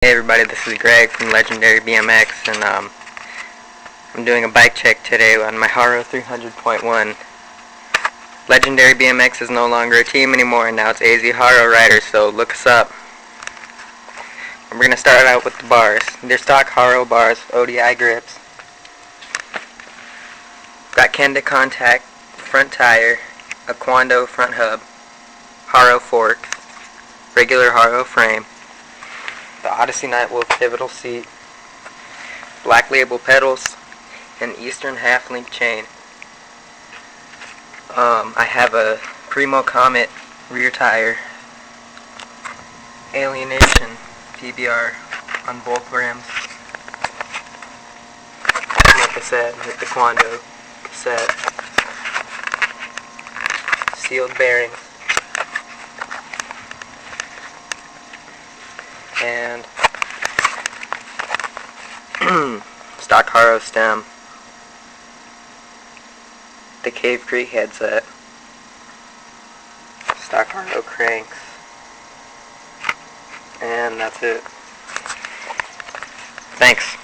Hey everybody, this is Greg from Legendary BMX, and I'm doing a bike check today on my Haro 300.1. Legendary BMX is no longer a team anymore, and now it's AZ Haro Riders, so look us up. We're going to start out with the bars. They're stock Haro bars, ODI grips. Got Kenda contact, front tire, a Quando front hub, Haro forks, regular Haro frame, the Odyssey Nightwolf pivotal seat, black label pedals, and Eastern half-link chain. I have a Primo Comet rear tire, Alienation PBR on both rims. Like I said, with the Quando cassette, sealed bearings, and stock Haro stem, the Cave Creek headset, stock Haro cranks, and that's it. Thanks.